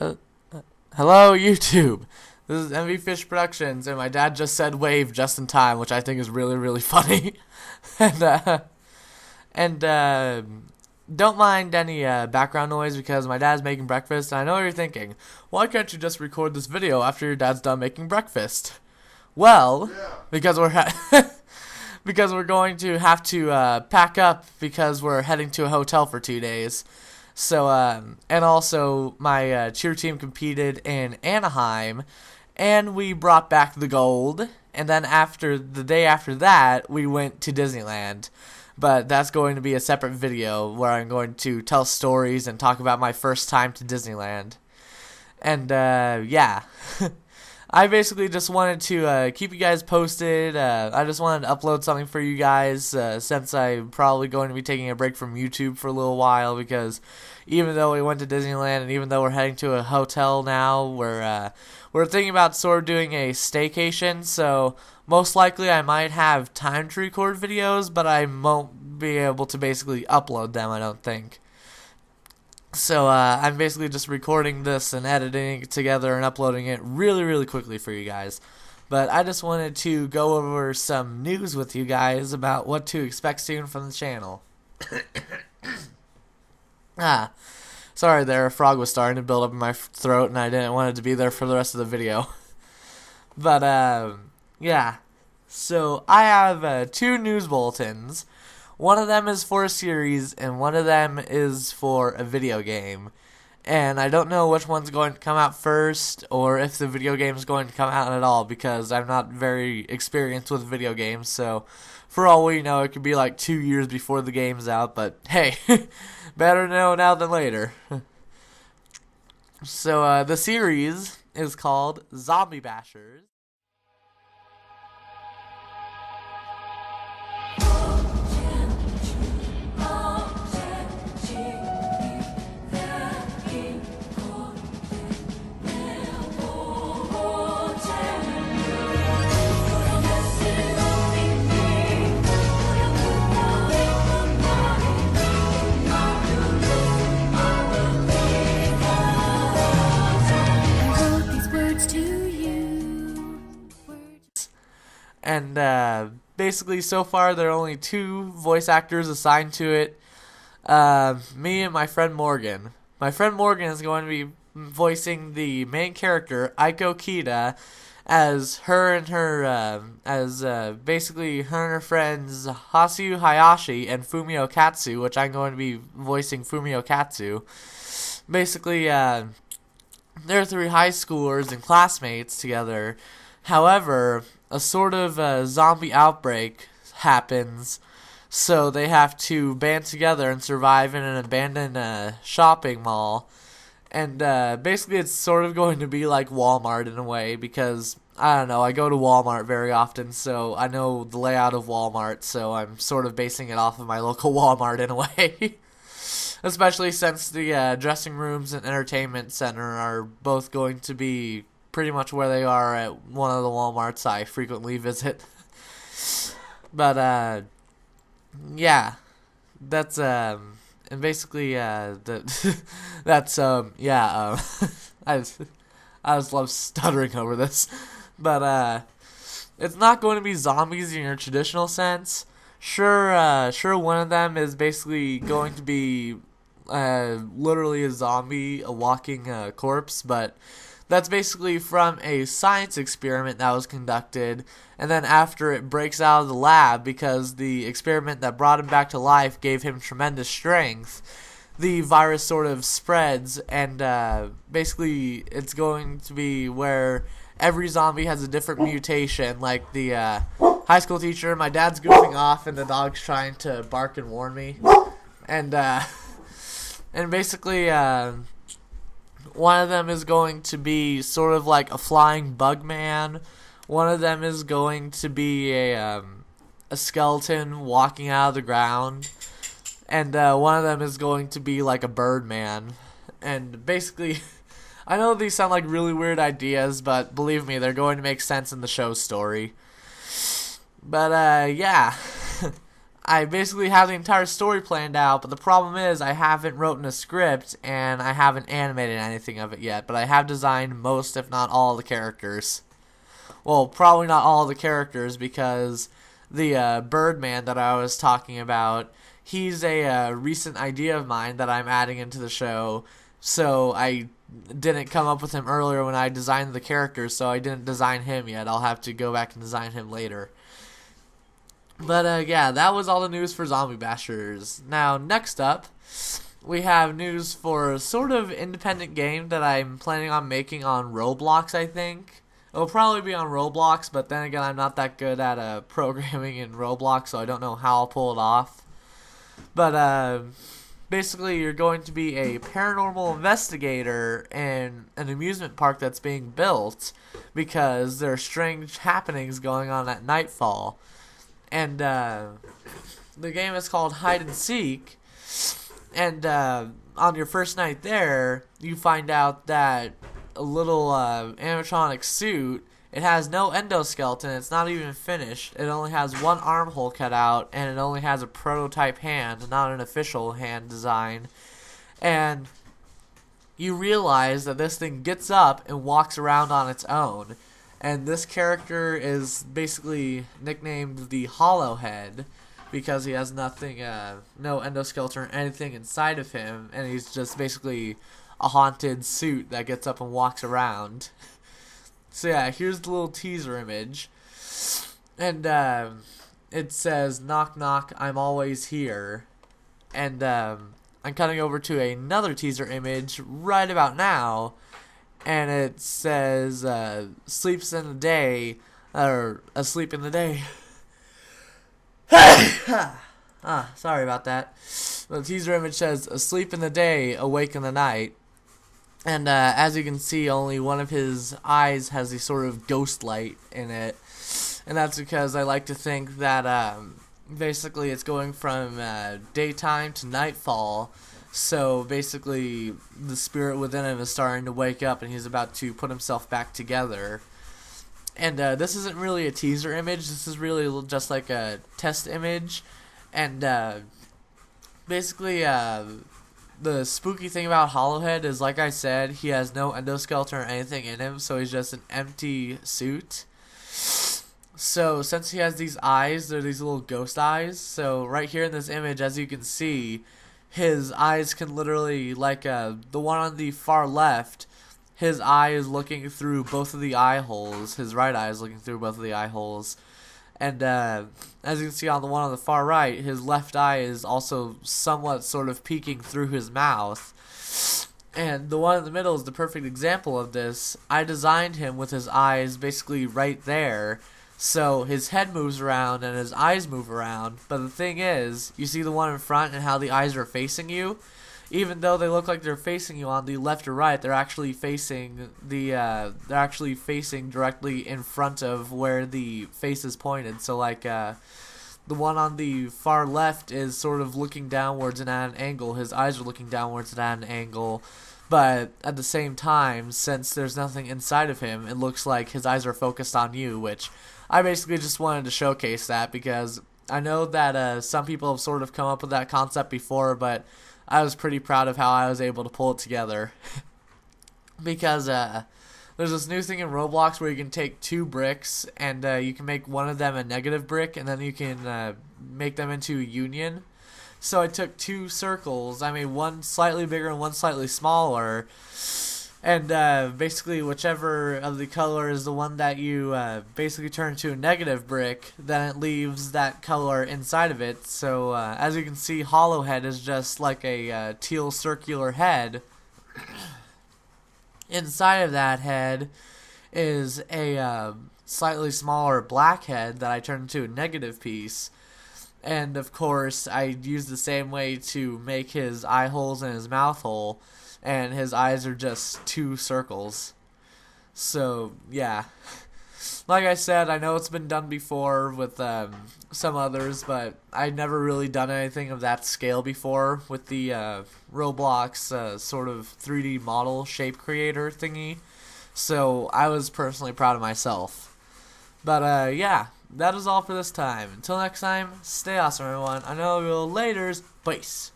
Uh, Hello, YouTube. This is MV Fish Productions, and my dad just said wave just in time, which I think is really, really funny. and and don't mind any background noise because my dad's making breakfast, and I know what you're thinking. Why can't you just record this video after your dad's done making breakfast? Well, because we're because we're going to have to pack up because we're heading to a hotel for 2 days. So, and also my cheer team competed in Anaheim, and we brought back the gold. And then the day after that, we went to Disneyland. But that's going to be a separate video where I'm going to tell stories and talk about my first time to Disneyland. And, yeah. I basically just wanted to keep you guys posted. I just wanted to upload something for you guys since I'm probably going to be taking a break from YouTube for a little while, because even though we went to Disneyland and even though we're heading to a hotel now, we're thinking about sort of doing a staycation. So most likely I might have time to record videos, but I won't be able to basically upload them, I don't think. So I'm basically just recording this and editing it together and uploading it really, really quickly for you guys. But I just wanted to go over some news with you guys about what to expect soon from the channel. Sorry there, a frog was starting to build up in my throat and I didn't want it to be there for the rest of the video. But yeah. So I have 2 news bulletins. One of them is for a series, and one of them is for a video game. And I don't know which one's going to come out first, or if the video game is going to come out at all, because I'm not very experienced with video games. So, for all we know, it could be like 2 years before the game's out. But hey, better know now than later. So, the series is called Zombie Bashers. And basically, so far, there are only 2 voice actors assigned to it. Me and my friend Morgan. My friend Morgan is going to be voicing the main character, Aiko Kita, as her and her, basically her and her friends Hasu Hayashi and Fumio Katsu, which I'm going to be voicing Fumio Katsu. Basically, they're 3 high schoolers and classmates together. However, a sort of zombie outbreak happens, so they have to band together and survive in an abandoned shopping mall. And basically it's sort of going to be like Walmart in a way, because, I don't know, I go to Walmart very often, so I know the layout of Walmart, so I'm sort of basing it off of my local Walmart in a way. Especially since the dressing rooms and entertainment center are both going to be pretty much where they are at one of the Walmarts I frequently visit. But yeah, that's and basically that's yeah, I just love stuttering over this. But it's not going to be zombies in your traditional sense. Sure, one of them is basically going to be literally a zombie, a walking corpse, but that's basically from a science experiment that was conducted, and then after it breaks out of the lab, because the experiment that brought him back to life gave him tremendous strength, the virus sort of spreads, and basically it's going to be where every zombie has a different mutation, like the high school teacher. My dad's goofing off, and the dog's trying to bark and warn me, and basically one of them is going to be sort of like a flying bug man. One of them is going to be a skeleton walking out of the ground. And one of them is going to be like a bird man. And basically, I know these sound like really weird ideas, but believe me, they're going to make sense in the show's story. But yeah, I basically have the entire story planned out, but the problem is I haven't written a script and I haven't animated anything of it yet, but I have designed most, if not all, the characters. Well, probably not all the characters, because the Birdman that I was talking about, he's a recent idea of mine that I'm adding into the show, so I didn't come up with him earlier when I designed the characters, so I didn't design him yet. I'll have to go back and design him later. But yeah, that was all the news for Zombie Bashers. Now, next up, we have news for a sort of independent game that I'm planning on making on Roblox, I think. It'll probably be on Roblox, but then again, I'm not that good at programming in Roblox, so I don't know how I'll pull it off. But basically, you're going to be a paranormal investigator in an amusement park that's being built because there are strange happenings going on at nightfall. And the game is called Hide and Seek. And on your first night there, you find out that a little animatronic suit, it has no endoskeleton, it's not even finished, it only has one armhole cut out, and it only has a prototype hand, not an official hand design. And you realize that this thing gets up and walks around on its own. And this character is basically nicknamed the Hollowhead because he has nothing, no endoskeleton or anything inside of him, and he's just basically a haunted suit that gets up and walks around. So yeah, here's the little teaser image, and it says, "Knock knock, I'm always here," and I'm cutting over to another teaser image right about now. And it says, sleeps in the day, or asleep in the day. Sorry about that. The teaser image says, asleep in the day, awake in the night. And as you can see, only one of his eyes has a sort of ghost light in it. And that's because I like to think that basically it's going from daytime to nightfall. So basically, the spirit within him is starting to wake up, and he's about to put himself back together. And this isn't really a teaser image. This is really just like a test image. And basically, the spooky thing about Hollowhead is, like I said, he has no endoskeleton or anything in him, so he's just an empty suit. So since he has these eyes, they're these little ghost eyes. So right here in this image, as you can see, his eyes can literally, like the one on the far left, his eye is looking through both of the eye holes. His right eye is looking through both of the eye holes. And as you can see on the one on the far right, his left eye is also somewhat sort of peeking through his mouth. And the one in the middle is the perfect example of this. I designed him with his eyes basically right there. So his head moves around and his eyes move around, but the thing is, you see the one in front and how the eyes are facing you? Even though they look like they're facing you on the left or right, they're actually facing directly in front of where the face is pointed. So like the one on the far left is sort of looking downwards and at an angle. His eyes are looking downwards and at an angle. But at the same time, since there's nothing inside of him, it looks like his eyes are focused on you, which I basically just wanted to showcase that because I know that some people have sort of come up with that concept before, but I was pretty proud of how I was able to pull it together. Because there's this new thing in Roblox where you can take two bricks and you can make one of them a negative brick, and then you can make them into a union. So I took two circles, I made one slightly bigger and one slightly smaller, and basically whichever of the color is the one that you basically turn into a negative brick, then it leaves that color inside of it. So as you can see, Hollowhead is just like a teal circular head. Inside of that head is a slightly smaller black head that I turned into a negative piece. And of course, I used the same way to make his eye holes and his mouth hole, and his eyes are just two circles. So, yeah. Like I said, I know it's been done before with some others, but I'd never really done anything of that scale before with the Roblox sort of 3D model shape creator thingy. So, I was personally proud of myself. But, yeah. that is all for this time. Until next time, stay awesome, everyone. I know you'll laters. Peace.